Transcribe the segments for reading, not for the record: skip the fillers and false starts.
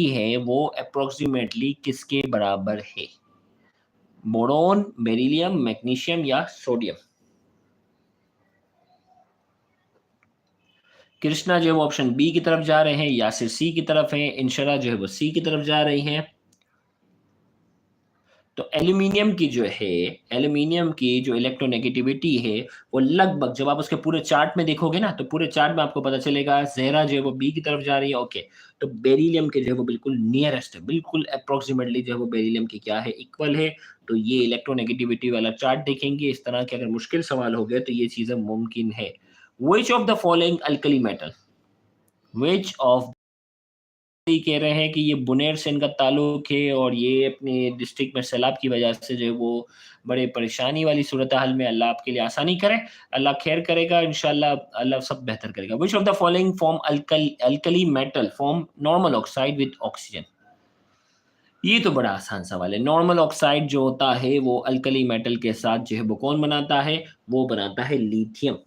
है वो अप्रोक्सीमेटली किसके बराबर है? बोरोन, बेरिलियम, मैग्नीशियम या सोडियम? कृष्णा जो है वो ऑप्शन बी की तरफ जा रहे हैं, यासिर सी की तरफ है, इंशरा जो है वो सी की तरफ जा रही हैं। तो एल्यूमिनियम की जो है, एल्यूमिनियम की जो इलेक्ट्रोनेगेटिविटी है, वो लगभग जब आप उसके पूरे चार्ट में देखोगे ना, तो पूरे चार्ट में आपको पता चलेगा ज़ेहरा जो है वो बी की तरफ जा रही है, ओके। तो बेरिलियम के जो है वो बिल्कुल नियरेस्ट है, बिल्कुल अप्रोक्सीमेटली जो है वो बेरिलियम की क्या है, इक्वल है। तो ये इलेक्ट्रोनेगेटिविटी वाला चार्ट देखेंगे, इस तरह के अगर मुश्किल सवाल हो गए तो ये चीज़ें मुमकिन है। Which of the following alkali metal, which of, ये कह रहे हैं कि ये बुनेर से इनका ताल्लुक है और ये अपने डिस्ट्रिक्ट में सैलाब की वजह से जो है वो बड़े परेशानी वाली सूरत हाल में, अल्लाह आपके लिए आसानी करे, अल्लाह खैर करेगा इंशाल्लाह, अल्लाह सब बेहतर करेगा। Which of the following form alkali metal form normal oxide with oxygen? ये तो बड़ा आसान सवाल है। नॉर्मल ऑक्साइड जो होता है वो अल्कली मेटल के साथ जो है वो कौन बनाता है? वो बनाता है लिथियम।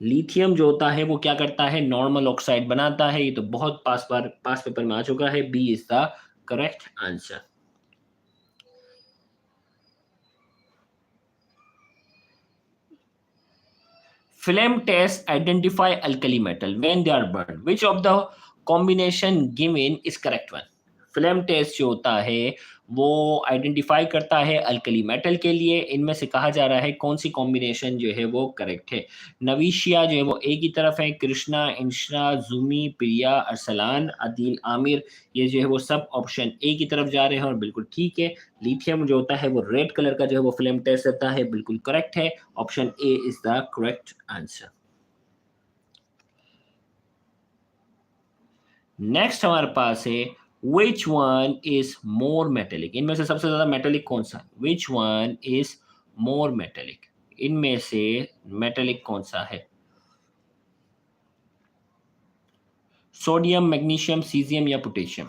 लिथियम जो होता है वो क्या करता है? नॉर्मल ऑक्साइड बनाता है। ये तो बहुत पास पेपर में आ चुका है। B is the correct answer. Flame tests identify alkali metal when they are burned. Which of the combination given is correct one? Flame test जो होता है वो आइडेंटिफाई करता है अल्कली मेटल के लिए। इनमें से कहा जा रहा है कौन सी कॉम्बिनेशन जो है वो करेक्ट है। नवीशिया जो है वो ए की तरफ है, कृष्णा, इंशरा, जूमी, प्रिया, अरसलान, अदील, आमिर, ये जो है वो सब ऑप्शन ए की तरफ जा रहे हैं और बिल्कुल ठीक है। लिथियम जो होता है वो रेड कलर का जो है वो फ्लेम टेस्ट रहता है, बिल्कुल करेक्ट है। Option A is the correct answer. Next हमारे पास है which one is more metallic? इनमें से सबसे ज्यादा मेटेलिक कौन सा है? Which one is more metallic? इनमें से मेटेलिक कौन सा है? सोडियम, मैग्नीशियम, सीजियम या पोटेशियम?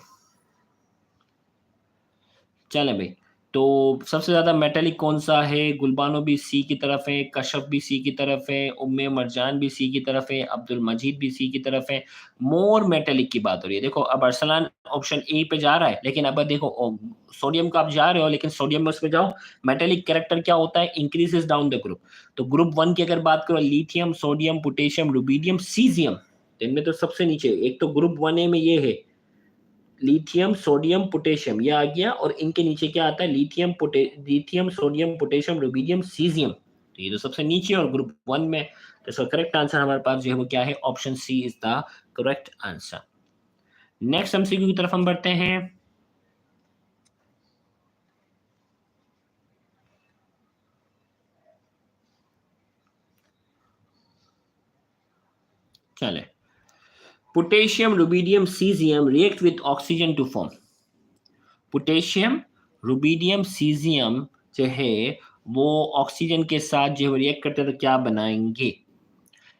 चले भाई, तो सबसे ज़्यादा मेटेलिक कौन-सा है? गुलबानो भी सी की तरफ है, कशफ भी सी की तरफ है, उम्मे मरजान भी सी की तरफ है, अब्दुल मजीद भी सी की तरफ है। मोर मेटेलिक की बात हो रही है। देखो अब अरसलान ऑप्शन ए पे जा रहा है, लेकिन अब देखो सोडियम का आप जा रहे हो, लेकिन सोडियम में उसमें जाओ, मेटेलिक कैरेक्टर क्या होता है? इंक्रीज़ेज़ डाउन द ग्रुप। तो ग्रुप 1 की अगर बात करो, lithium, sodium, potassium, rubidium, caesium, तो इनमें तो सबसे नीचे एक तो ग्रुप 1 ए में ये है, लिथियम, सोडियम, पोटेशियम ये आ गया और इनके नीचे क्या आता है? Lithium, sodium, potassium, rubidium, caesium. तो ये तो सबसे नीचे और ग्रुप 1 में। तो इसका करेक्ट आंसर हमारे पास जो है वो क्या है? Option C is the correct answer. Next MCQ की तरफ हम बढ़ते हैं। चलें। Potassium, rubidium, caesium react with oxygen to form. Potassium, rubidium, caesium जो है वो ऑक्सीजन के साथ जो है रिएक्ट करते हैं तो क्या बनाएँगे?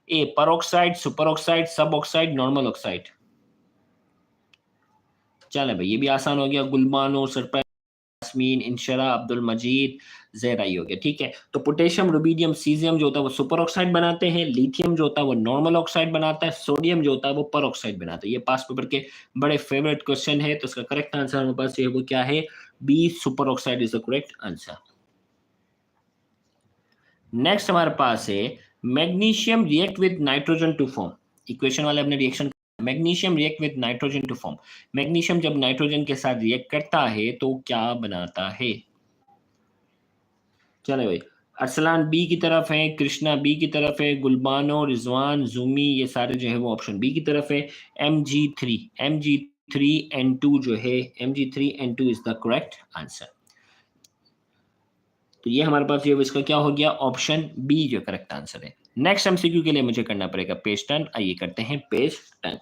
ए परऑक्साइड, सुपर ऑक्साइड, सब ऑक्साइड, नॉर्मल ऑक्साइड? चले भाई ये भी आसान हो गया। गुलबानो, सरप्राइज, यास्मीन, इंशरा, अब्दुल मजीद, ज़ेरा ही हो गया। ठीक है, तो पोटेशियम, रुबिडियम, सीजियम जो होता है वो सुपर ऑक्साइड बनाते हैं, लिथियम जो होता है वो नॉर्मल ऑक्साइड बनाता है, सोडियम जो होता है वो पर ऑक्साइड बनाता है। ये पास पेपर के बड़े फेवरेट क्वेश्चन है। तो इसका करेक्ट आंसर हमारे पास जो है वो क्या है? B superoxide is the correct answer. Next हमारे पास है magnesium react with nitrogen to form. Equation वाले अपने reaction, magnesium react with nitrogen to form. Magnesium जब नाइट्रोजन के साथ रिएक्ट करता है तो क्या बनाता है? चलो भाई, अरसलान बी की तरफ है, कृष्णा बी की तरफ है, गुलबानो, रिजवान, जूमी ये सारे जो है वो ऑप्शन बी की तरफ है। Mg3 जो है, Mg3N2 is the correct answer. तो ये हमारे पास ये इसका क्या हो गया? ऑप्शन बी जो करेक्ट आंसर है। नेक्स्ट एमसीक्यू के लिए मुझे करना पड़ेगा पेज टर्न। आइए करते हैं पेज टर्न।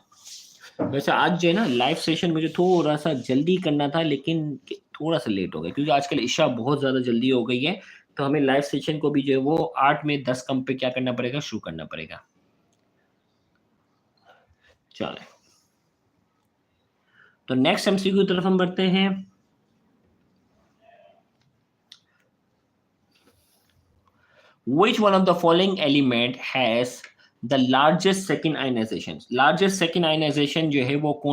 वैसे आज जो है ना लाइव सेशन मुझे थोड़ा सा जल्दी करना था, लेकिन थोड़ा सा लेट हो गया क्योंकि आजकल इशा बहुत ज़्यादा जल्दी हो गई है। तो हमें लाइव सेशन को भी जो है वो 8 में 10 कम पे क्या करना पड़ेगा? शुरू करना पड़ेगा। चलें, तो नेक्स्ट एमसीक्यू की तरफ हम बढ़ते हैं। Which one of the following element has the largest second ionization? Largest second ionization जो है वो कौन